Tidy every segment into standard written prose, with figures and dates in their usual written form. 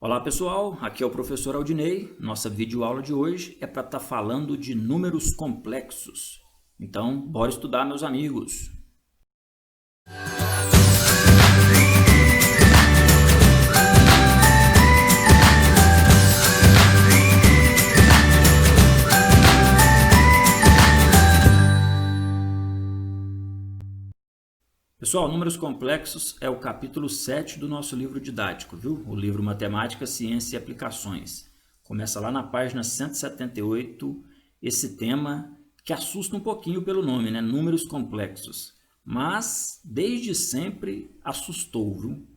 Olá pessoal, aqui é o professor Aldinei. Nossa videoaula de hoje é para estar falando de números complexos. Então, bora estudar, meus amigos. Pessoal, números complexos é o capítulo 7 do nosso livro didático, viu? O livro Matemática, Ciência e Aplicações. Começa lá na página 178, esse tema que assusta um pouquinho pelo nome, né? Números complexos. Mas, desde sempre, assustou, viu?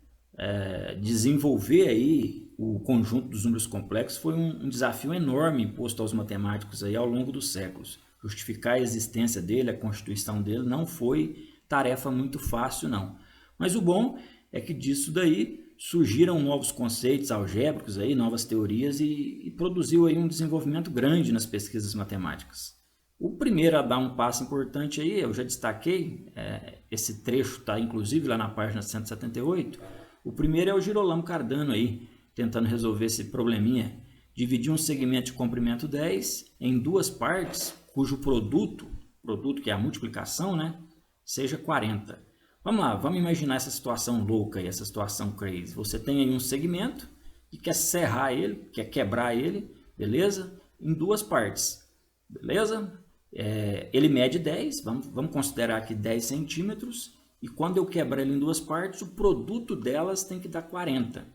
Desenvolver aí o conjunto dos números complexos foi um desafio enorme imposto aos matemáticos aí ao longo dos séculos. Justificar a existência dele, a constituição dele, não foi tarefa muito fácil, não. Mas o bom é que disso daí surgiram novos conceitos algébricos, aí, novas teorias e produziu aí um desenvolvimento grande nas pesquisas matemáticas. O primeiro a dar um passo importante aí, eu já destaquei, esse trecho está inclusive lá na página 178, o primeiro é o Girolamo Cardano aí, tentando resolver esse probleminha, dividir um segmento de comprimento 10 em duas partes, cujo produto que é a multiplicação, né, seja 40. Vamos lá, vamos imaginar essa situação louca aí, essa situação crazy. Você tem aí um segmento e quer serrar ele, quer quebrar ele, beleza? Em duas partes, beleza? Ele mede 10, vamos considerar aqui 10 centímetros, e quando eu quebrar ele em duas partes, o produto delas tem que dar 40.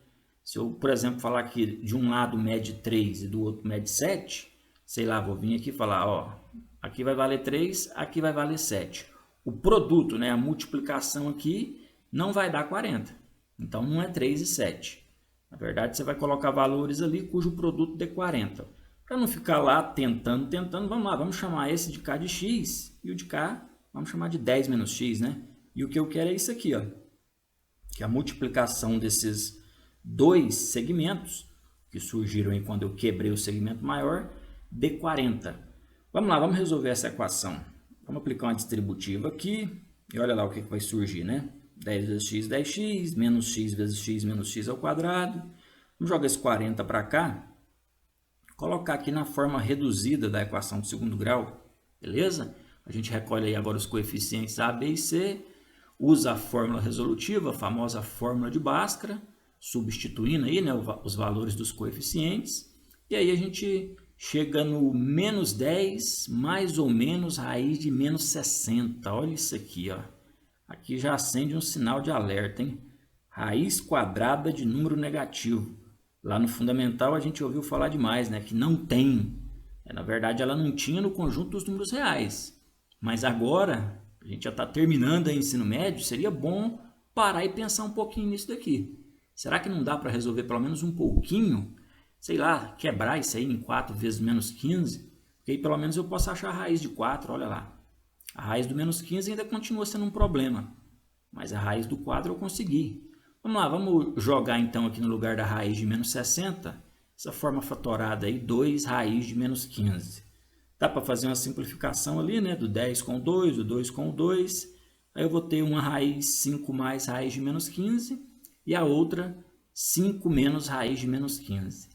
Se eu, por exemplo, falar que de um lado mede 3 e do outro mede 7, sei lá, vou vir aqui e falar, ó, aqui vai valer 3, aqui vai valer 7. O produto, né, a multiplicação aqui, não vai dar 40. Então, não é 3 e 7. Na verdade, você vai colocar valores ali cujo produto dê 40. Para não ficar lá tentando, vamos lá, vamos chamar esse de k de x e o de k, vamos chamar de 10 menos x, né? E o que eu quero é isso aqui, ó, que a multiplicação desses dois segmentos, que surgiram aí quando eu quebrei o segmento maior, dê 40. Vamos lá, vamos resolver essa equação. Vamos aplicar uma distributiva aqui e olha lá o que vai surgir, né? 10 vezes x, 10x, menos x vezes x, menos x ao quadrado. Vamos jogar esse 40 para cá, colocar aqui na forma reduzida da equação de segundo grau, beleza? A gente recolhe aí agora os coeficientes a, b e c, usa a fórmula resolutiva, a famosa fórmula de Bhaskara, substituindo aí, né, os valores dos coeficientes, e aí a gente chega no menos 10 mais ou menos raiz de menos 60. Olha isso aqui, ó. Aqui já acende um sinal de alerta, hein? Raiz quadrada de número negativo. Lá no fundamental a gente ouviu falar demais, né? Que não tem. Na verdade, ela não tinha no conjunto dos números reais. Mas agora, a gente já está terminando o ensino médio, seria bom parar e pensar um pouquinho nisso daqui. Será que não dá para resolver pelo menos um pouquinho? Sei lá, quebrar isso aí em 4 vezes menos 15, porque aí pelo menos eu posso achar a raiz de 4, olha lá. A raiz do menos 15 ainda continua sendo um problema, mas a raiz do 4 eu consegui. Vamos lá, vamos jogar então aqui no lugar da raiz de menos 60, essa forma fatorada aí, 2 raiz de menos 15. Dá para fazer uma simplificação ali, né, do 10 com o 2, do 2 com o 2, aí eu vou ter uma raiz 5 mais raiz de menos 15 e a outra 5 menos raiz de menos 15.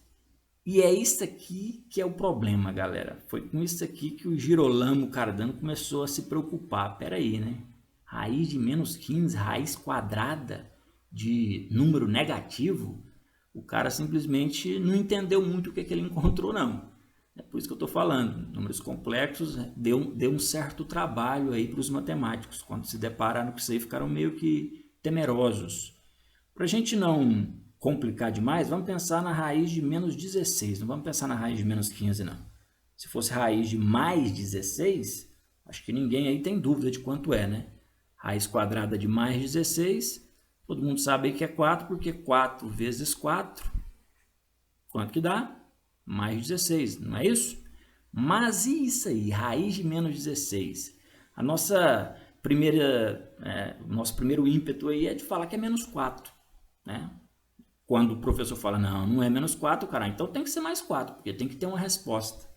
E é isso aqui que é o problema, galera. Foi com isso aqui que o Girolamo Cardano começou a se preocupar. Pera aí, né? Raiz de menos 15, raiz quadrada de número negativo. O cara simplesmente não entendeu muito o que ele encontrou, não. É por isso que eu estou falando. Números complexos deu um certo trabalho aí para os matemáticos. Quando se depararam com isso aí, ficaram meio que temerosos. Para a gente não complicar demais, vamos pensar na raiz de menos 16, não vamos pensar na raiz de menos 15, não. Se fosse raiz de mais 16, acho que ninguém aí tem dúvida de quanto é, né? Raiz quadrada de mais 16, todo mundo sabe que é 4, porque 4 vezes 4, quanto que dá? Mais 16, não é isso? Mas e isso aí, raiz de menos 16? A nossa nosso primeiro ímpeto aí é de falar que é menos 4, né? Quando o professor fala, não é menos 4, cara, então tem que ser mais 4, porque tem que ter uma resposta.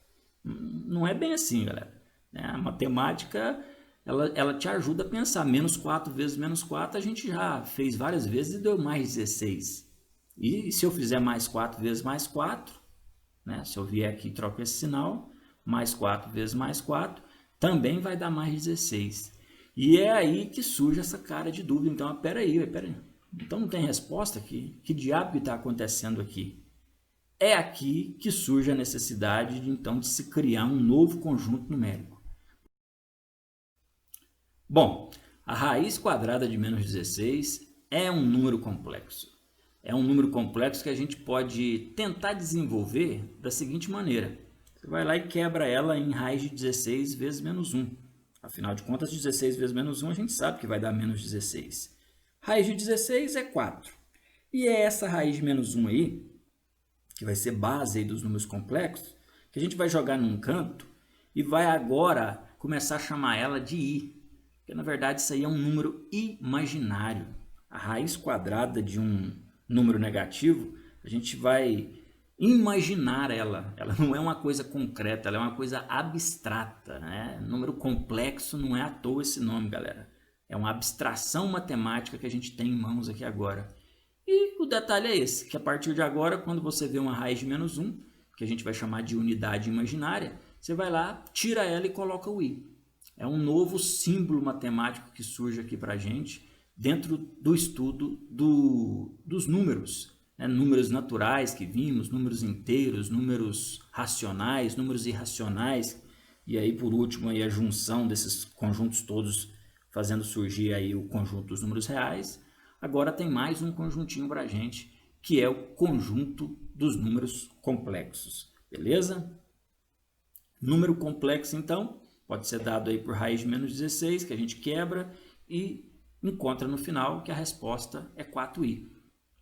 Não é bem assim, galera. A matemática, ela te ajuda a pensar. Menos 4 vezes menos 4, a gente já fez várias vezes e deu mais 16. E se eu fizer mais 4 vezes mais 4, né? Se eu vier aqui e troco esse sinal, mais 4 vezes mais 4, também vai dar mais 16. E é aí que surge essa cara de dúvida. Então, peraí. Então não tem resposta aqui? Que diabo que está acontecendo aqui? É aqui que surge a necessidade então de se criar um novo conjunto numérico. Bom, a raiz quadrada de menos 16 é um número complexo. É um número complexo que a gente pode tentar desenvolver da seguinte maneira. Você vai lá e quebra ela em raiz de 16 vezes menos 1. Afinal de contas, 16 vezes menos 1 a gente sabe que vai dar menos 16. Raiz de 16 é 4. E é essa raiz de menos 1 aí, que vai ser base aí dos números complexos, que a gente vai jogar num canto e vai agora começar a chamar ela de i. Porque na verdade isso aí é um número imaginário. A raiz quadrada de um número negativo, a gente vai imaginar ela. Ela não é uma coisa concreta, ela é uma coisa abstrata, né? Número complexo não é à toa esse nome, galera. É uma abstração matemática que a gente tem em mãos aqui agora. E o detalhe é esse, que a partir de agora, quando você vê uma raiz de menos 1, que a gente vai chamar de unidade imaginária, você vai lá, tira ela e coloca o i. É um novo símbolo matemático que surge aqui para a gente dentro do estudo dos números. Né? Números naturais que vimos, números inteiros, números racionais, números irracionais. E aí, por último, aí a junção desses conjuntos todos fazendo surgir aí o conjunto dos números reais. Agora tem mais um conjuntinho para a gente, que é o conjunto dos números complexos. Beleza? Número complexo, então, pode ser dado aí por raiz de menos 16, que a gente quebra e encontra no final que a resposta é 4i.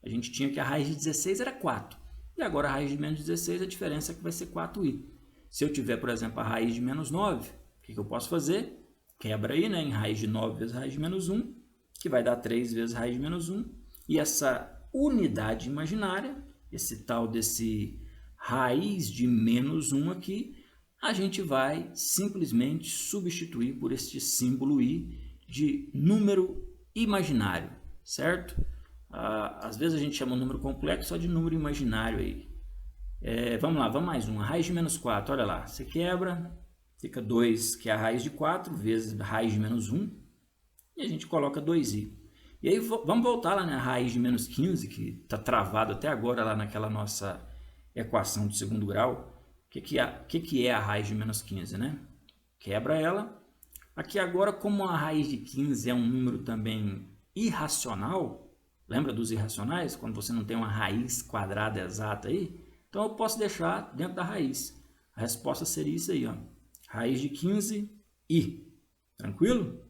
A gente tinha que a raiz de 16 era 4. E agora a raiz de menos 16, a diferença é que vai ser 4i. Se eu tiver, por exemplo, a raiz de menos 9, o que eu posso fazer? Quebra aí, né, em raiz de 9 vezes raiz de menos 1, que vai dar 3 vezes raiz de menos 1. E essa unidade imaginária, esse tal desse raiz de menos 1 aqui, a gente vai simplesmente substituir por este símbolo i de número imaginário, certo? Às vezes a gente chama o número complexo só de número imaginário aí. Vamos lá, vamos mais uma. Raiz de menos 4, olha lá. Você quebra, fica 2, que é a raiz de 4, vezes raiz de menos 1. E a gente coloca 2i. E aí vamos voltar lá na raiz de menos 15, que está travado até agora lá naquela nossa equação de segundo grau. O que é a raiz de menos 15, né? Quebra ela. Aqui agora, como a raiz de 15 é um número também irracional, lembra dos irracionais? Quando você não tem uma raiz quadrada exata aí, então eu posso deixar dentro da raiz. A resposta seria isso aí, ó. Raiz de 15, i. Tranquilo?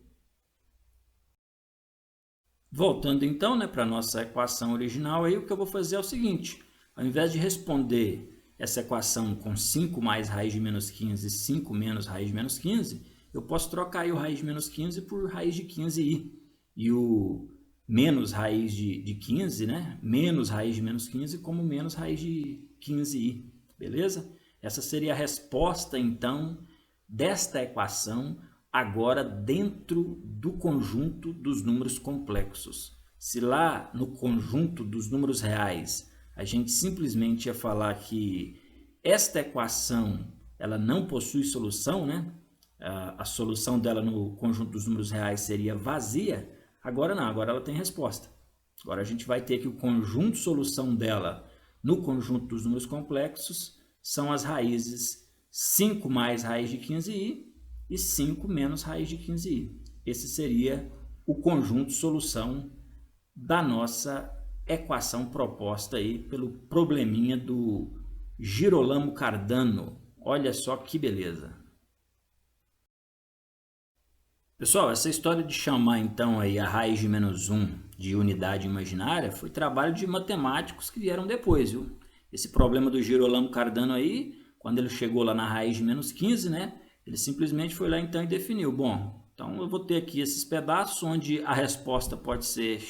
Voltando então, né, para a nossa equação original, aí, o que eu vou fazer é o seguinte. Ao invés de responder essa equação com 5 mais raiz de menos 15 e 5 menos raiz de menos 15, eu posso trocar aí o raiz de menos 15 por raiz de 15i. E o menos raiz de 15, né? Menos raiz de menos 15 como menos raiz de 15i. Beleza? Essa seria a resposta, então, desta equação, agora dentro do conjunto dos números complexos. Se lá no conjunto dos números reais a gente simplesmente ia falar que esta equação ela não possui solução, né? A solução dela no conjunto dos números reais seria vazia. Agora não, agora ela tem resposta. Agora a gente vai ter que o conjunto solução dela no conjunto dos números complexos são as raízes 5 mais raiz de 15i e 5 menos raiz de 15i. Esse seria o conjunto solução da nossa equação proposta aí pelo probleminha do Girolamo Cardano. Olha só que beleza. Pessoal, essa história de chamar então aí a raiz de menos 1 de unidade imaginária foi trabalho de matemáticos que vieram depois, viu? Esse problema do Girolamo Cardano aí, quando ele chegou lá na raiz de menos 15, né? Ele simplesmente foi lá então e definiu, bom, então eu vou ter aqui esses pedaços onde a resposta pode ser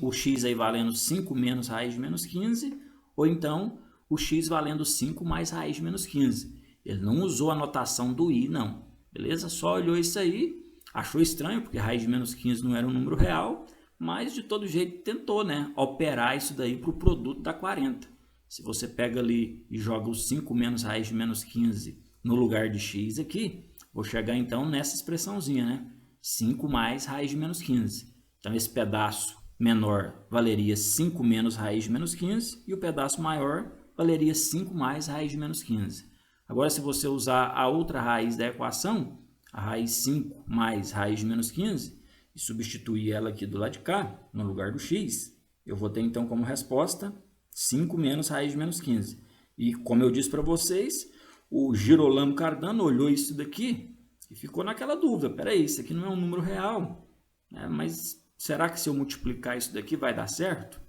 o x aí valendo 5 menos raiz de menos 15, ou então o x valendo 5 mais raiz de menos 15. Ele não usou a notação do i, não. Beleza? Só olhou isso aí, achou estranho, porque raiz de menos 15 não era um número real, mas de todo jeito tentou, né, operar isso daí para o produto da 40. Se você pega ali e joga os 5 menos raiz de menos 15 no lugar de x aqui, vou chegar então nessa expressãozinha, né? 5 mais raiz de menos 15. Então esse pedaço menor valeria 5 menos raiz de menos 15 e o pedaço maior valeria 5 mais raiz de menos 15. Agora, se você usar a outra raiz da equação, a raiz 5 mais raiz de menos 15, e substituir ela aqui do lado de cá, no lugar do x, eu vou ter então como resposta 5 menos raiz de menos 15. E como eu disse para vocês, o Girolamo Cardano olhou isso daqui e ficou naquela dúvida. Peraí, isso aqui não é um número real, né? Mas será que se eu multiplicar isso daqui vai dar certo?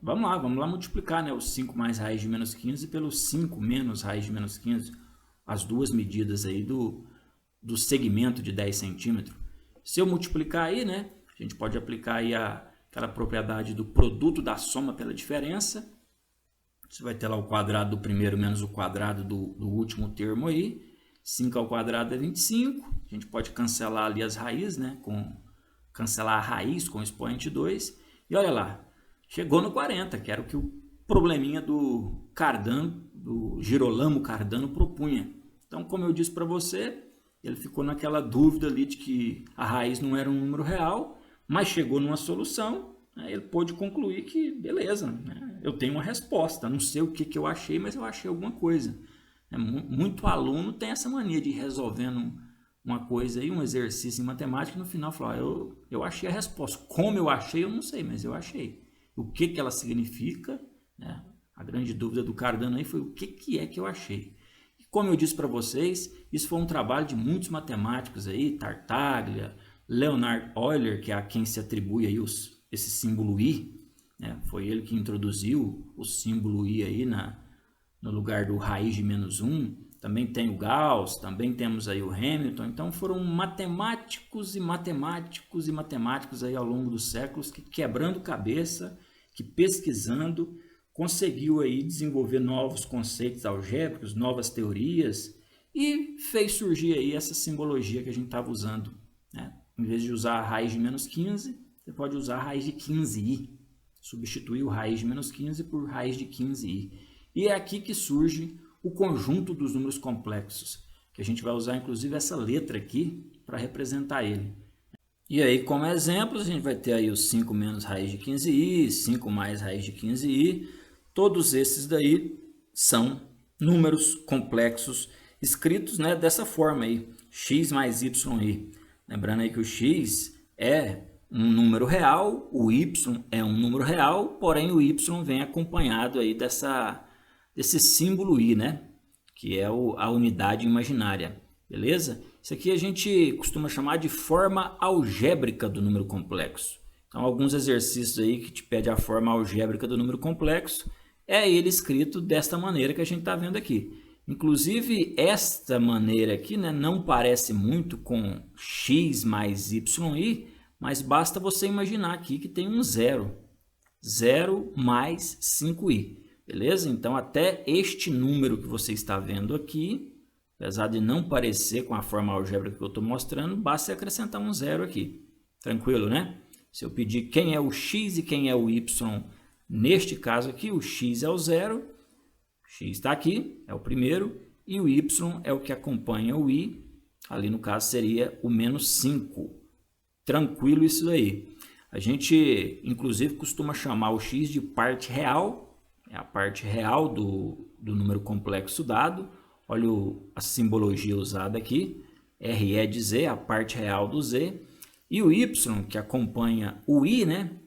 Vamos lá multiplicar, né, os 5 mais raiz de menos 15 pelos 5 menos raiz de menos 15, as duas medidas aí do segmento de 10 centímetros. Se eu multiplicar aí, né, a gente pode aplicar aí aquela propriedade do produto da soma pela diferença. Você vai ter lá o quadrado do primeiro menos o quadrado do último termo aí. 5 ao quadrado é 25. A gente pode cancelar ali as raízes, né, cancelar a raiz com o expoente 2. E olha lá, chegou no 40, que era o que o probleminha do Cardano, do Girolamo Cardano propunha. Então, como eu disse para você, ele ficou naquela dúvida ali de que a raiz não era um número real, mas chegou numa solução, né, ele pôde concluir que, beleza, né, eu tenho uma resposta, não sei o que eu achei, mas eu achei alguma coisa. Muito aluno tem essa mania de ir resolvendo uma coisa aí, um exercício em matemática, e no final falar, eu achei a resposta. Como eu achei, eu não sei, mas eu achei. O que ela significa, né? A grande dúvida do Cardano aí foi o que é que eu achei. E como eu disse para vocês, isso foi um trabalho de muitos matemáticos aí, Tartaglia, Leonhard Euler, que é a quem se atribui aí esse símbolo I, né? Foi ele que introduziu o símbolo I aí no lugar do raiz de menos 1. Também tem o Gauss, também temos aí o Hamilton. Então foram matemáticos e matemáticos e matemáticos aí ao longo dos séculos que, quebrando cabeça, que pesquisando, conseguiu aí desenvolver novos conceitos algébricos, novas teorias e fez surgir aí essa simbologia que a gente estava usando, né? Em vez de usar a raiz de menos 15, você pode usar a raiz de 15i. Substituir o raiz de menos 15 por raiz de 15i. E é aqui que surge o conjunto dos números complexos, que a gente vai usar inclusive essa letra aqui para representar ele. E aí, como exemplos, a gente vai ter aí os 5 menos raiz de 15i, 5 mais raiz de 15i. Todos esses daí são números complexos escritos, né, dessa forma aí, x mais yi. Lembrando aí que o x é um número real, o y é um número real, porém o y vem acompanhado aí desse símbolo i, né, que é a unidade imaginária, beleza? Isso aqui a gente costuma chamar de forma algébrica do número complexo. Então, alguns exercícios aí que te pede a forma algébrica do número complexo, é ele escrito desta maneira que a gente está vendo aqui. Inclusive, esta maneira aqui, né, não parece muito com x mais yi, mas basta você imaginar aqui que tem um zero. 0 mais 5i. Beleza? Então, até este número que você está vendo aqui, apesar de não parecer com a forma algébrica que eu estou mostrando, basta acrescentar um zero aqui. Tranquilo, né? Se eu pedir quem é o x e quem é o y, neste caso aqui, o x é o zero, o x está aqui, é o primeiro, e o y é o que acompanha o i, ali no caso seria o menos 5. Tranquilo isso daí. A gente, inclusive, costuma chamar o x de parte real, é a parte real do número complexo dado. Olha a simbologia usada aqui, RE de Z, a parte real do Z. E o y, que acompanha o i, né?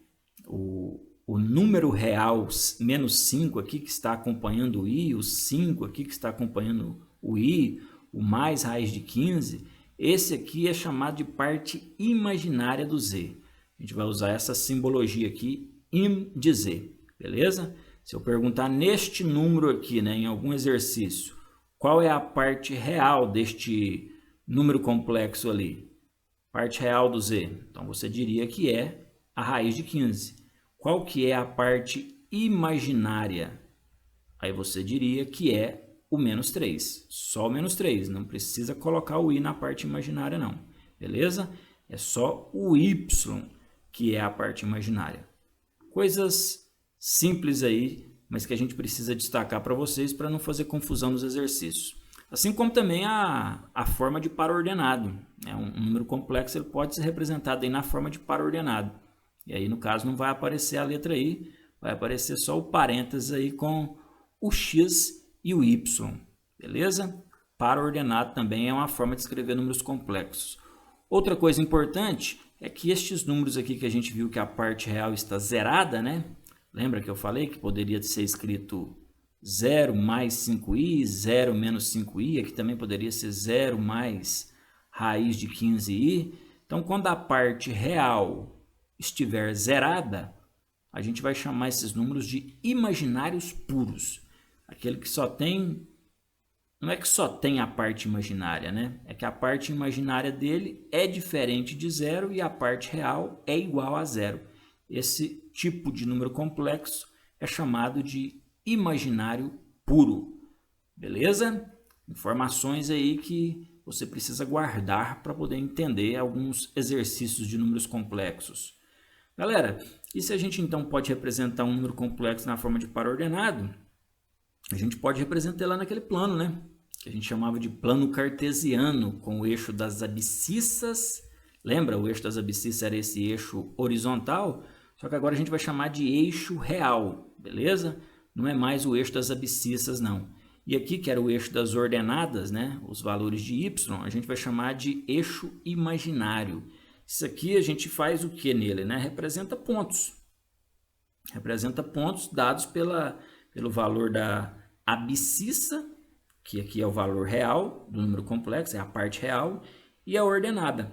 O número real menos 5 aqui que está acompanhando o i, o 5 aqui que está acompanhando o i, o mais raiz de 15, esse aqui é chamado de parte imaginária do z. A gente vai usar essa simbologia aqui, im de z, beleza? Se eu perguntar neste número aqui, né, em algum exercício, qual é a parte real deste número complexo ali? Parte real do z. Então, você diria que é a raiz de 15. Qual que é a parte imaginária? Aí você diria que é o menos 3. Só o menos 3. Não precisa colocar o i na parte imaginária, não. Beleza? É só o y que é a parte imaginária. Coisas simples aí, mas que a gente precisa destacar para vocês para não fazer confusão nos exercícios. Assim como também a forma de par ordenado. Um número complexo ele pode ser representado aí na forma de par ordenado. E aí, no caso, não vai aparecer a letra I, vai aparecer só o parênteses aí com o X e o Y. Beleza? Par ordenado também é uma forma de escrever números complexos. Outra coisa importante é que estes números aqui que a gente viu que a parte real está zerada, né? Lembra que eu falei que poderia ser escrito 0 mais 5i, 0 menos 5i, aqui também poderia ser 0 mais raiz de 15i. Então, quando a parte real estiver zerada, a gente vai chamar esses números de imaginários puros. Aquele que só tem... Não é que só tem a parte imaginária, né? É que a parte imaginária dele é diferente de zero e a parte real é igual a zero. Esse tipo de número complexo é chamado de imaginário puro. Beleza? Informações aí que você precisa guardar para poder entender alguns exercícios de números complexos. Galera, e se a gente então pode representar um número complexo na forma de par ordenado? A gente pode representar lá naquele plano, né? Que a gente chamava de plano cartesiano, com o eixo das abscissas. Lembra? O eixo das abscissas era esse eixo horizontal, só que agora a gente vai chamar de eixo real, beleza? Não é mais o eixo das abscissas, não. E aqui, que era o eixo das ordenadas, né? Os valores de y, a gente vai chamar de eixo imaginário. Isso aqui a gente faz o que nele, né? Representa pontos. Representa pontos dados pelo valor da abscissa, que aqui é o valor real do número complexo, é a parte real, e a ordenada,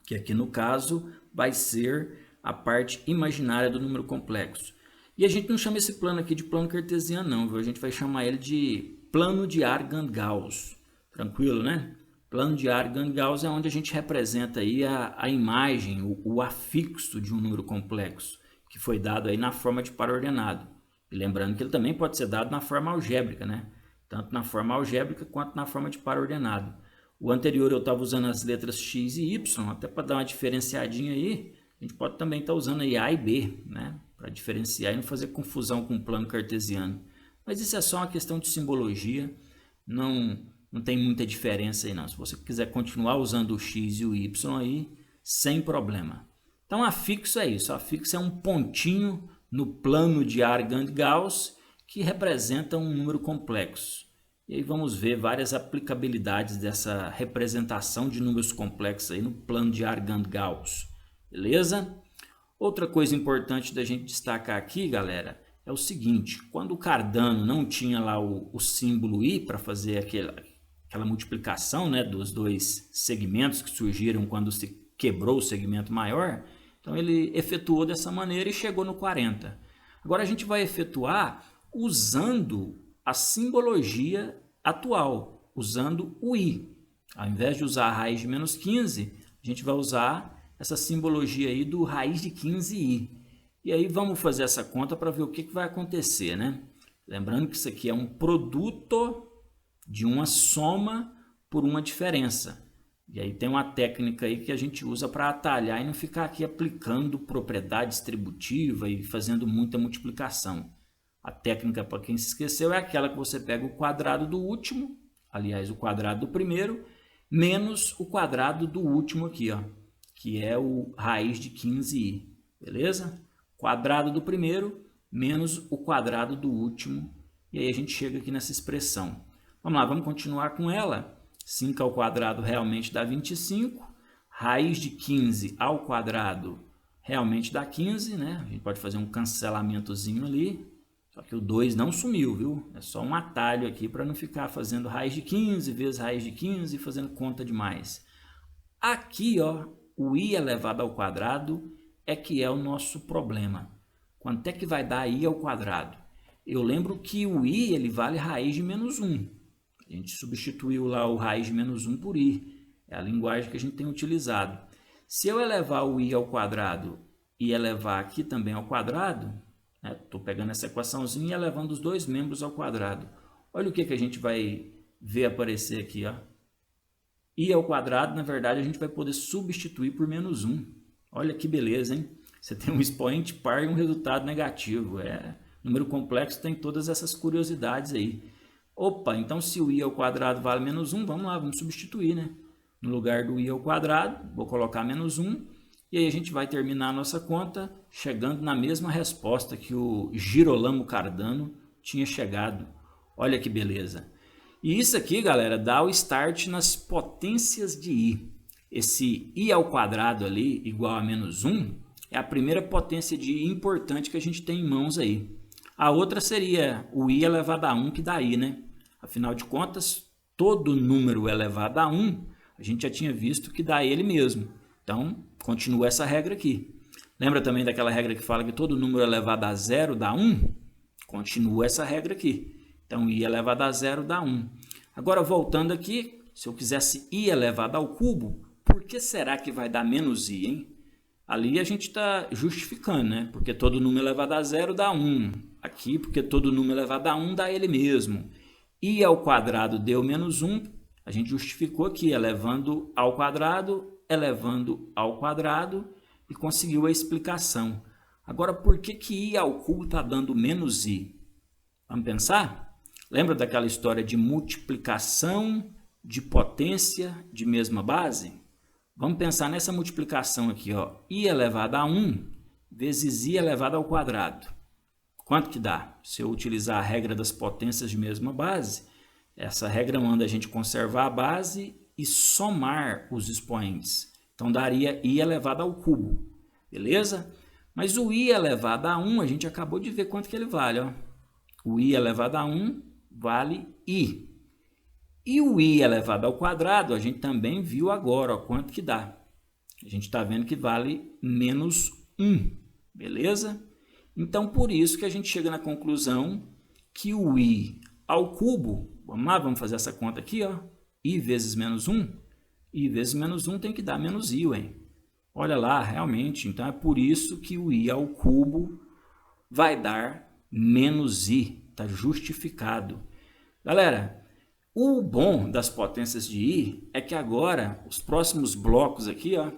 que aqui no caso vai ser a parte imaginária do número complexo. E a gente não chama esse plano aqui de plano cartesiano não, viu? A gente vai chamar ele de plano de Argand-Gauss. Tranquilo, né? Plano de Argand-Gauss é onde a gente representa aí a imagem, o afixo de um número complexo, que foi dado aí na forma de par ordenado. E lembrando que ele também pode ser dado na forma algébrica, né? Tanto na forma algébrica quanto na forma de par ordenado. O anterior eu estava usando as letras X e Y, até para dar uma diferenciadinha aí, a gente pode também estar usando aí A e B, né? Para diferenciar e não fazer confusão com o plano cartesiano. Mas isso é só uma questão de simbologia, não tem muita diferença aí não. Se você quiser continuar usando o X e o Y aí, sem problema. Então, afixo é isso. Afixo é um pontinho no plano de Argand-Gauss que representa um número complexo. E aí vamos ver várias aplicabilidades dessa representação de números complexos aí no plano de Argand-Gauss. Beleza? Outra coisa importante da gente destacar aqui, galera, é o seguinte. Quando o Cardano não tinha lá o símbolo I para fazer aquela multiplicação, né, dos dois segmentos que surgiram quando se quebrou o segmento maior, então ele efetuou dessa maneira e chegou no 40. Agora a gente vai efetuar usando a simbologia atual, usando o I. Ao invés de usar a raiz de menos 15, a gente vai usar essa simbologia aí do raiz de 15i. E aí vamos fazer essa conta para ver o que vai acontecer, né? Lembrando que isso aqui é um produto de uma soma por uma diferença. E aí tem uma técnica aí que a gente usa para atalhar e não ficar aqui aplicando propriedade distributiva e fazendo muita multiplicação. A técnica, para quem se esqueceu, é aquela que você pega o quadrado do último, aliás, o quadrado do primeiro, menos o quadrado do último aqui, ó, que é o raiz de 15i, beleza? Quadrado do primeiro menos o quadrado do último, e aí a gente chega aqui nessa expressão. Vamos lá, vamos continuar com ela. 5 ao quadrado realmente dá 25, raiz de 15 ao quadrado realmente dá 15, né? A gente pode fazer um cancelamentozinho ali, só que o 2 não sumiu, viu? É só um atalho aqui para não ficar fazendo raiz de 15 vezes raiz de 15 e fazendo conta demais. Aqui, ó, o i elevado ao quadrado é que é o nosso problema. Quanto é que vai dar i ao quadrado? Eu lembro que o i ele vale raiz de menos 1. A gente substituiu lá o raiz de menos 1 por i. É a linguagem que a gente tem utilizado. Se eu elevar o i ao quadrado e elevar aqui também ao quadrado, estou pegando essa equaçãozinha e elevando os dois membros ao quadrado. Olha o que a gente vai ver aparecer aqui, ó. I ao quadrado, na verdade, a gente vai poder substituir por menos 1. Olha que beleza, hein? Você tem um expoente par e um resultado negativo. Número complexo tem todas essas curiosidades aí. Opa, então se o i ao quadrado vale menos 1, vamos lá, vamos substituir, né? No lugar do i ao quadrado, vou colocar menos 1, e aí a gente vai terminar a nossa conta chegando na mesma resposta que o Girolamo Cardano tinha chegado. Olha que beleza. E isso aqui, galera, dá o start nas potências de i. Esse i ao quadrado ali, igual a menos 1, é a primeira potência de i importante que a gente tem em mãos aí. A outra seria o i elevado a 1, que dá i, né? Afinal de contas, todo número elevado a 1, a gente já tinha visto que dá ele mesmo. Então, continua essa regra aqui. Lembra também daquela regra que fala que todo número elevado a 0 dá 1? Continua essa regra aqui. Então, i elevado a 0 dá 1. Agora, voltando aqui, se eu quisesse i elevado ao cubo, por que será que vai dar menos i, hein? Ali a gente está justificando, né? Porque todo número elevado a 0 dá 1. Aqui, porque todo número elevado a 1 dá ele mesmo. I ao quadrado deu menos 1. A gente justificou aqui, elevando ao quadrado e conseguiu a explicação. Agora, por que i ao cubo está dando menos i? Vamos pensar? Lembra daquela história de multiplicação de potência de mesma base? Vamos pensar nessa multiplicação aqui, ó. I elevado a 1 vezes i elevado ao quadrado. Quanto que dá? Se eu utilizar a regra das potências de mesma base, essa regra manda a gente conservar a base e somar os expoentes. Então, daria i elevado ao cubo, beleza? Mas o i elevado a 1, a gente acabou de ver quanto que ele vale, ó. O i elevado a 1 vale i. E o i elevado ao quadrado, a gente também viu agora, ó, quanto que dá. A gente está vendo que vale menos 1, beleza? Então, por isso que a gente chega na conclusão que o i ao cubo, vamos lá, vamos fazer essa conta aqui, ó. I vezes menos 1, i vezes menos 1 tem que dar menos i, ué. Olha lá, realmente, então é por isso que o i ao cubo vai dar menos i, está justificado. Galera, o bom das potências de i é que agora os próximos blocos aqui, ó,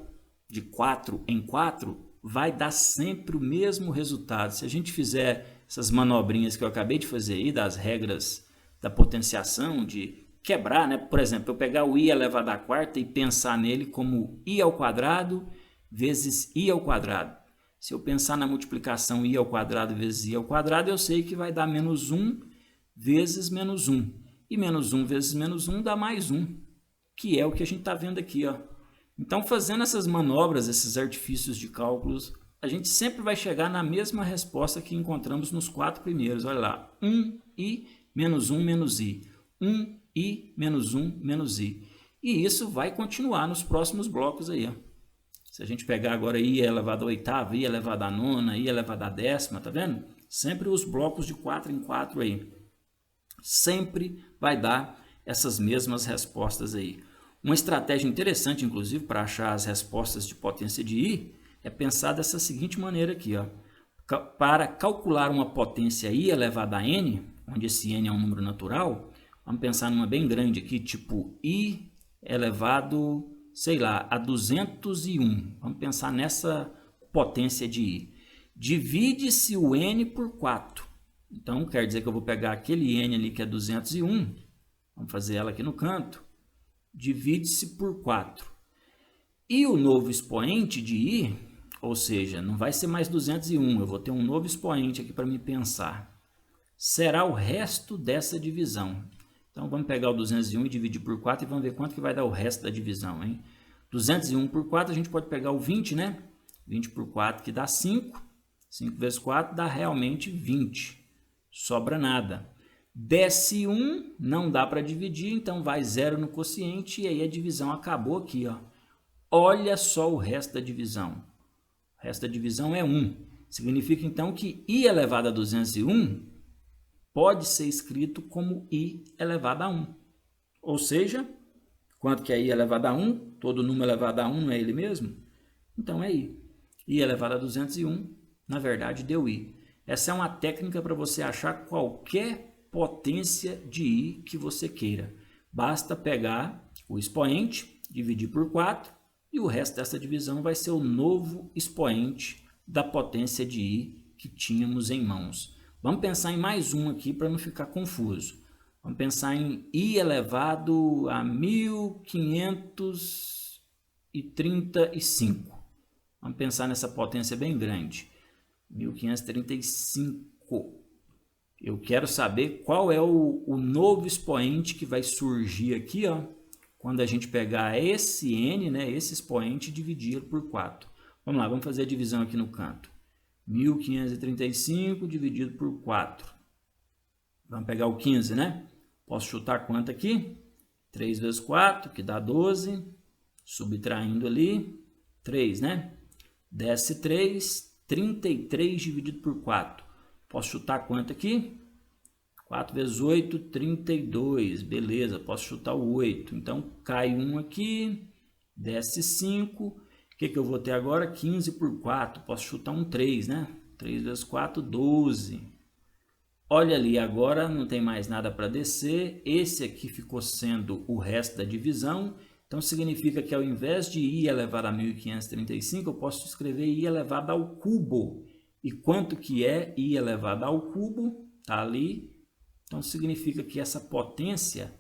de 4 em 4, vai dar sempre o mesmo resultado. Se a gente fizer essas manobrinhas que eu acabei de fazer aí, das regras da potenciação, de quebrar, né? Por exemplo, eu pegar o i elevado à quarta e pensar nele como i ao quadrado vezes i ao quadrado. Se eu pensar na multiplicação i ao quadrado vezes i ao quadrado, eu sei que vai dar menos 1 vezes menos 1. E menos 1 vezes menos 1 dá mais 1, que é o que a gente está vendo aqui, ó. Então, fazendo essas manobras, esses artifícios de cálculos, a gente sempre vai chegar na mesma resposta que encontramos nos 4 primeiros. Olha lá, 1i menos 1 menos i. 1i menos 1 menos i. E isso vai continuar nos próximos blocos aí, ó. Se a gente pegar agora i elevado à oitava, i elevado à nona, i elevado à décima, tá vendo? Sempre os blocos de 4 em 4 aí. Sempre vai dar essas mesmas respostas aí. Uma estratégia interessante, inclusive, para achar as respostas de potência de i, é pensar dessa seguinte maneira aqui, ó. Para calcular uma potência i elevada a n, onde esse n é um número natural, vamos pensar numa bem grande aqui, tipo i elevado, sei lá, a 201. Vamos pensar nessa potência de i. Divide-se o n por 4. Então, quer dizer que eu vou pegar aquele n ali que é 201, vamos fazer ela aqui no canto, divide-se por 4. E o novo expoente de i, ou seja, não vai ser mais 201, eu vou ter um novo expoente aqui para me pensar, será o resto dessa divisão. Então, vamos pegar o 201 e dividir por 4 e vamos ver quanto que vai dar o resto da divisão, hein? 201 por 4, a gente pode pegar o 20, né? 20 por 4 que dá 5. 5 vezes 4 dá realmente 20. Sobra nada. Desce 1, não dá para dividir, então vai 0 no quociente e aí a divisão acabou aqui, ó. Olha só o resto da divisão. O resto da divisão é 1. Significa então que i elevado a 201 pode ser escrito como i elevado a 1. Ou seja, quanto que é i elevado a 1? Todo número elevado a 1 não é ele mesmo? Então é i. I elevado a 201, na verdade, deu i. Essa é uma técnica para você achar qualquer potência de i que você queira. Basta pegar o expoente, dividir por 4 e o resto dessa divisão vai ser o novo expoente da potência de i que tínhamos em mãos. Vamos pensar em mais um aqui para não ficar confuso. Vamos pensar em i elevado a 1535. Vamos pensar nessa potência bem grande. 1535. Eu quero saber qual é o novo expoente que vai surgir aqui, ó, quando a gente pegar esse n, né, esse expoente, e dividir por 4. Vamos lá, vamos fazer a divisão aqui no canto. 1535 dividido por 4. Vamos pegar o 15, né? Posso chutar quanto aqui? 3 vezes 4, que dá 12. Subtraindo ali, 3, né? Desce 3, 33 dividido por 4. Posso chutar quanto aqui? 4 vezes 8, 32. Beleza, posso chutar o 8. Então, cai 1 aqui, desce 5. O que eu vou ter agora? 15 por 4. Posso chutar um 3, né? 3 vezes 4, 12. Olha ali, agora não tem mais nada para descer. Esse aqui ficou sendo o resto da divisão. Então, significa que ao invés de i elevado a 1535, eu posso escrever i elevado ao cubo. E quanto que é i elevado ao cubo? Está ali. Então, significa que essa potência,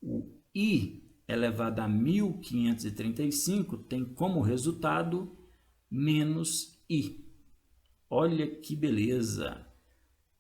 o i elevado a 1535, tem como resultado menos i. Olha que beleza!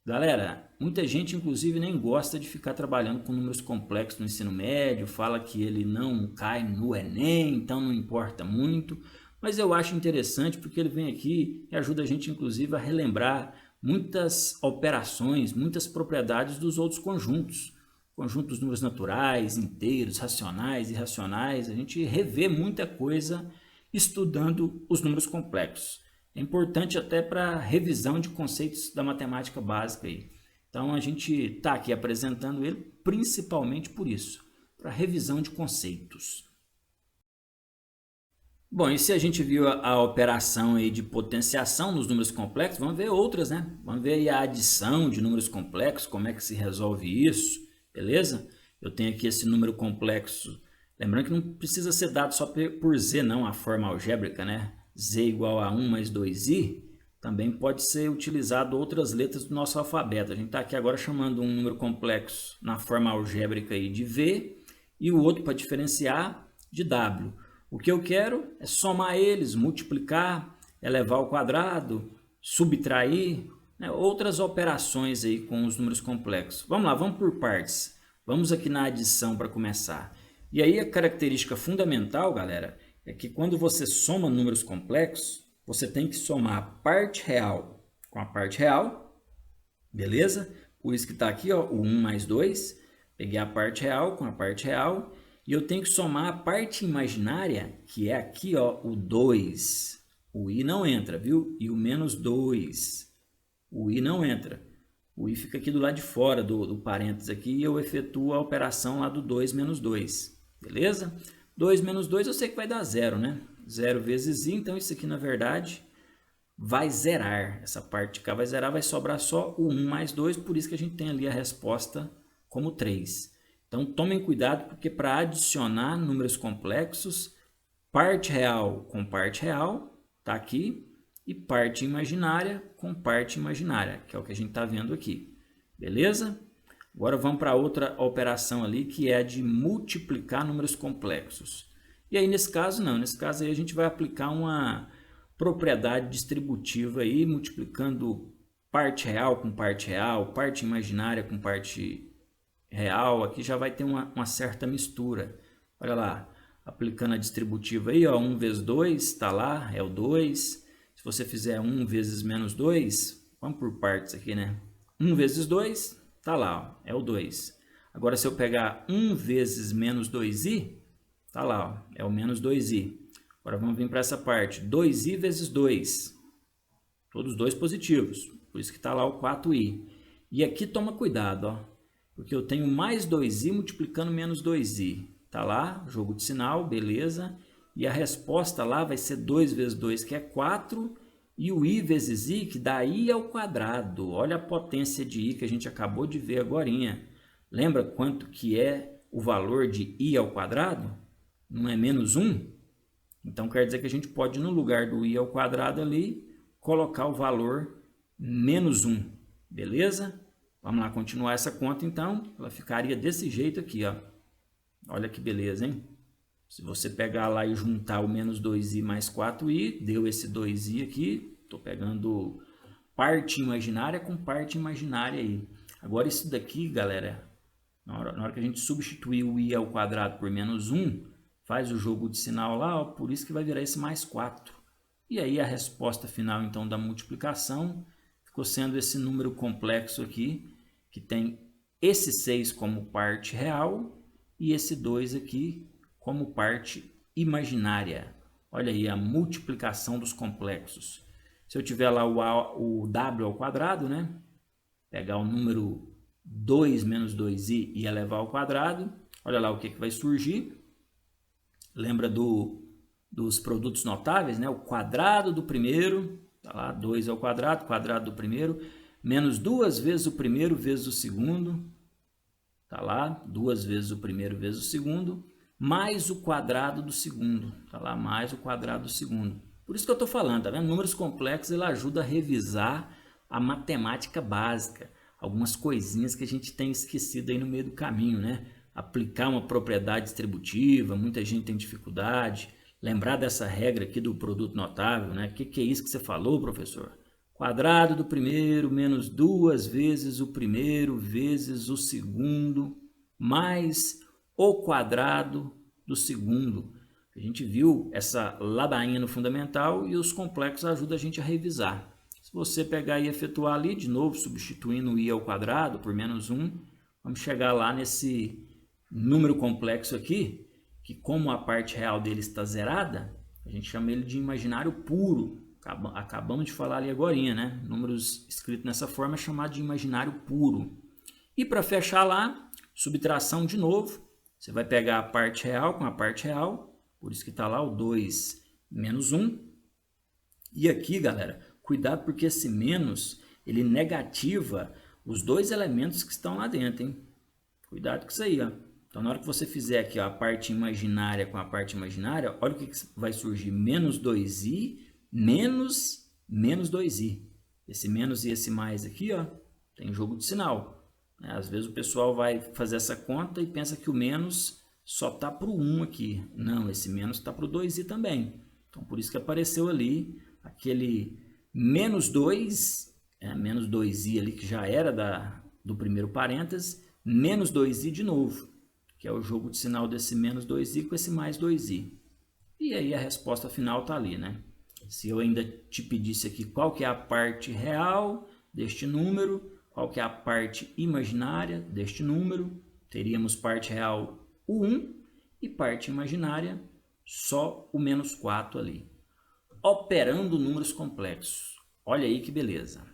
Galera, muita gente inclusive nem gosta de ficar trabalhando com números complexos no ensino médio, fala que ele não cai no Enem, então não importa muito, mas eu acho interessante porque ele vem aqui e ajuda a gente inclusive a relembrar muitas operações, muitas propriedades dos outros conjuntos. Conjunto dos números naturais, inteiros, racionais, irracionais, a gente revê muita coisa estudando os números complexos. É importante até para revisão de conceitos da matemática básica aí. Então a gente está aqui apresentando ele principalmente por isso, para revisão de conceitos. Bom, e se a gente viu a operação aí de potenciação nos números complexos, vamos ver outras, né? Vamos ver aí a adição de números complexos, como é que se resolve isso, beleza? Eu tenho aqui esse número complexo, lembrando que não precisa ser dado só por z, não, a forma algébrica, né? Z igual a 1 mais 2i, também pode ser utilizado outras letras do nosso alfabeto. A gente está aqui agora chamando um número complexo na forma algébrica aí de v e o outro para diferenciar de w. O que eu quero é somar eles, multiplicar, elevar ao quadrado, subtrair, né? Outras operações aí com os números complexos. Vamos lá, vamos por partes. Vamos aqui na adição para começar. E aí a característica fundamental, galera, é que quando você soma números complexos, você tem que somar a parte real com a parte real, beleza? Por isso que está aqui, ó, o 1 mais 2. Peguei a parte real com a parte real. E eu tenho que somar a parte imaginária, que é aqui, ó, o 2. O i não entra, viu? E o menos 2. O i não entra. O i fica aqui do lado de fora do parênteses aqui e eu efetuo a operação lá do 2 menos 2. Beleza? 2 menos 2 eu sei que vai dar 0, né? 0 vezes i, então isso aqui na verdade vai zerar. Essa parte de cá vai zerar, vai sobrar só o 1 mais 2, por isso que a gente tem ali a resposta como 3. Então, tomem cuidado, porque para adicionar números complexos, parte real com parte real, está aqui, e parte imaginária com parte imaginária, que é o que a gente está vendo aqui. Beleza? Agora vamos para outra operação ali, que é a de multiplicar números complexos. E aí, nesse caso, não. Nesse caso aí, a gente vai aplicar uma propriedade distributiva aí, multiplicando parte real com parte real, parte imaginária com parte real, aqui já vai ter uma certa mistura. Olha lá, aplicando a distributiva aí, ó, 1 vezes 2, está lá, é o 2. Se você fizer 1 vezes menos 2, vamos por partes aqui, né? 1 vezes 2, está lá, ó, é o 2. Agora, se eu pegar 1 vezes menos 2i, está lá, ó, é o menos 2i. Agora, vamos vir para essa parte, 2i vezes 2. Todos dois positivos, por isso que está lá o 4i. E aqui toma cuidado, ó. Porque eu tenho mais 2i multiplicando menos 2i. Está lá, jogo de sinal, beleza. E a resposta lá vai ser 2 vezes 2, que é 4. E o i vezes i, que dá i ao quadrado. Olha a potência de i que a gente acabou de ver agorinha. Lembra quanto que é o valor de i ao quadrado? Não é menos 1? Então quer dizer que a gente pode, no lugar do i ao quadrado ali, colocar o valor menos 1, beleza? Vamos lá continuar essa conta então, ela ficaria desse jeito aqui, ó. Olha que beleza, hein? Se você pegar lá e juntar o menos 2i mais 4i, deu esse 2i aqui, estou pegando parte imaginária com parte imaginária aí. Agora isso daqui, galera, na hora que a gente substituir o i ao quadrado por menos 1, faz o jogo de sinal lá, ó, por isso que vai virar esse mais 4. E aí a resposta final então da multiplicação ficou sendo esse número complexo aqui, que tem esse 6 como parte real e esse 2 aqui como parte imaginária. Olha aí a multiplicação dos complexos. Se eu tiver lá o w ao quadrado, né? Pegar o número 2 menos 2i e elevar ao quadrado, olha lá o que vai surgir. Lembra dos produtos notáveis, né? O quadrado do primeiro, tá lá, 2 ao quadrado, quadrado do primeiro, menos 2 vezes o primeiro vezes o segundo, tá lá, 2 vezes o primeiro vezes o segundo, mais o quadrado do segundo, tá lá, mais o quadrado do segundo. Por isso que eu estou falando, tá vendo? Números complexos, ele ajuda a revisar a matemática básica, algumas coisinhas que a gente tem esquecido aí no meio do caminho, né? Aplicar uma propriedade distributiva, muita gente tem dificuldade. Lembrar dessa regra aqui do produto notável, né? O que é isso que você falou, professor? Quadrado do primeiro menos 2 vezes o primeiro vezes o segundo, mais o quadrado do segundo. A gente viu essa ladainha no fundamental e os complexos ajudam a gente a revisar. Se você pegar e efetuar ali, de novo, substituindo o i ao quadrado por menos 1, vamos chegar lá nesse número complexo aqui, que como a parte real dele está zerada, a gente chama ele de imaginário puro. Acabamos de falar ali agorinha, né? Números escritos nessa forma é chamado de imaginário puro. E para fechar lá, subtração de novo. Você vai pegar a parte real com a parte real, por isso que está lá o 2 menos 1. E aqui, galera, cuidado porque esse menos, ele negativa os dois elementos que estão lá dentro, hein? Cuidado com isso aí, ó. Então, na hora que você fizer aqui ó, a parte imaginária com a parte imaginária, olha o que vai surgir, menos 2i menos 2i. Esse menos e esse mais aqui, ó, tem jogo de sinal. Às vezes o pessoal vai fazer essa conta e pensa que o menos só está para o 1 aqui. Não, esse menos está para o 2i também. Então, por isso que apareceu ali aquele menos 2, menos 2i ali que já era do primeiro parênteses, menos 2i de novo, que é o jogo de sinal desse menos 2i com esse mais 2i. E aí a resposta final está ali, né? Se eu ainda te pedisse aqui qual que é a parte real deste número, qual que é a parte imaginária deste número, teríamos parte real o 1 e parte imaginária só o menos 4 ali. Operando números complexos. Olha aí que beleza.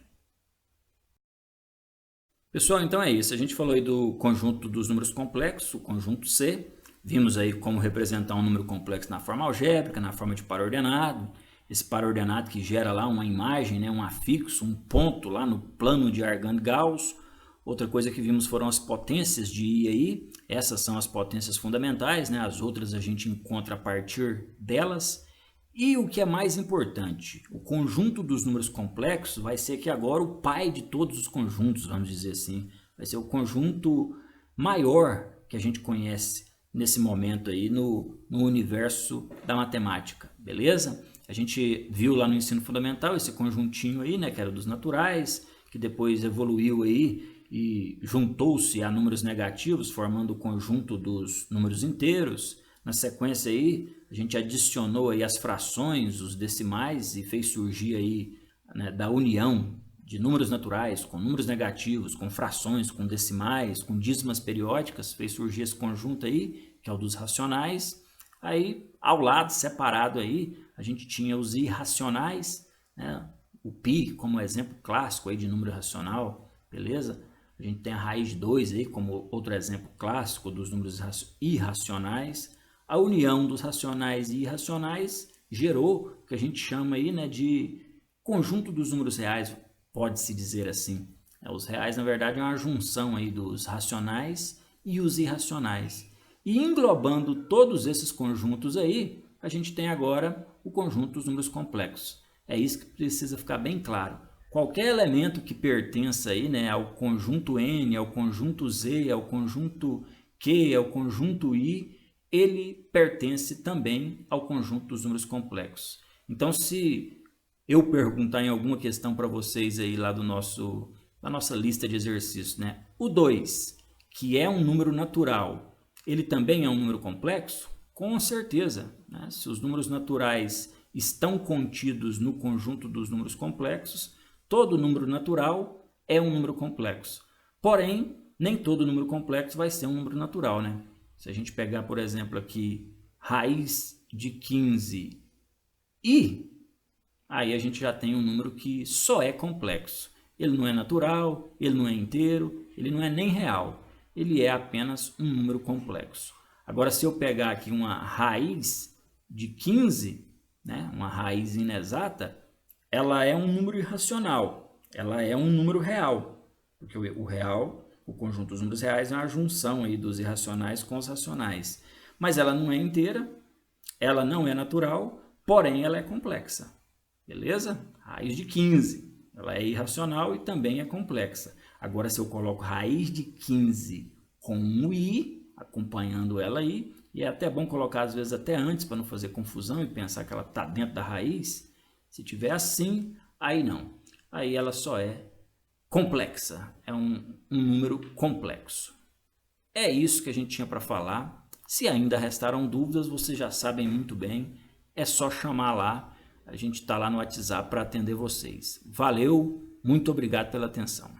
Pessoal, então é isso. A gente falou aí do conjunto dos números complexos, o conjunto C. Vimos aí como representar um número complexo na forma algébrica, na forma de par ordenado. Esse par ordenado que gera lá uma imagem, né, um afixo, um ponto lá no plano de Argand-Gauss. Outra coisa que vimos foram as potências de I aí. Essas são as potências fundamentais, né? As outras a gente encontra a partir delas. E o que é mais importante, o conjunto dos números complexos vai ser que agora o pai de todos os conjuntos, vamos dizer assim. Vai ser o conjunto maior que a gente conhece nesse momento aí no universo da matemática, beleza? A gente viu lá no ensino fundamental esse conjuntinho aí, né, que era dos naturais, que depois evoluiu aí e juntou-se a números negativos, formando o conjunto dos números inteiros. Na sequência aí, a gente adicionou aí as frações, os decimais e fez surgir aí, né, da união de números naturais com números negativos, com frações, com decimais, com dízimas periódicas, fez surgir esse conjunto aí, que é o dos racionais. Aí, ao lado, separado aí, a gente tinha os irracionais, né? O π como exemplo clássico aí de número racional, beleza? A gente tem a raiz de 2 aí como outro exemplo clássico dos números irracionais. A união dos racionais e irracionais gerou o que a gente chama aí, né, de conjunto dos números reais, pode-se dizer assim. Os reais, na verdade, é uma junção aí dos racionais e os irracionais. E englobando todos esses conjuntos aí, a gente tem agora o conjunto dos números complexos. É isso que precisa ficar bem claro. Qualquer elemento que pertença aí, né, ao conjunto N, ao conjunto Z, ao conjunto Q, ao conjunto I, ele pertence também ao conjunto dos números complexos. Então, se eu perguntar em alguma questão para vocês aí lá da nossa lista de exercícios, né, o 2, que é um número natural, ele também é um número complexo? Com certeza, né? Se os números naturais estão contidos no conjunto dos números complexos, todo número natural é um número complexo. Porém, nem todo número complexo vai ser um número natural, né? Se a gente pegar, por exemplo, aqui, raiz de 15 e aí a gente já tem um número que só é complexo. Ele não é natural, ele não é inteiro, ele não é nem real. Ele é apenas um número complexo. Agora, se eu pegar aqui uma raiz de 15, né, uma raiz inexata, ela é um número irracional, ela é um número real, porque o real, o conjunto dos números reais é uma junção aí dos irracionais com os racionais. Mas ela não é inteira, ela não é natural, porém ela é complexa. Beleza? Raiz de 15, ela é irracional e também é complexa. Agora, se eu coloco raiz de 15 com um i, acompanhando ela aí, e é até bom colocar às vezes até antes para não fazer confusão e pensar que ela está dentro da raiz. Se tiver assim, aí não. Aí ela só é complexa, é um número complexo. É isso que a gente tinha para falar. Se ainda restaram dúvidas, vocês já sabem muito bem, é só chamar lá. A gente está lá no WhatsApp para atender vocês. Valeu, muito obrigado pela atenção.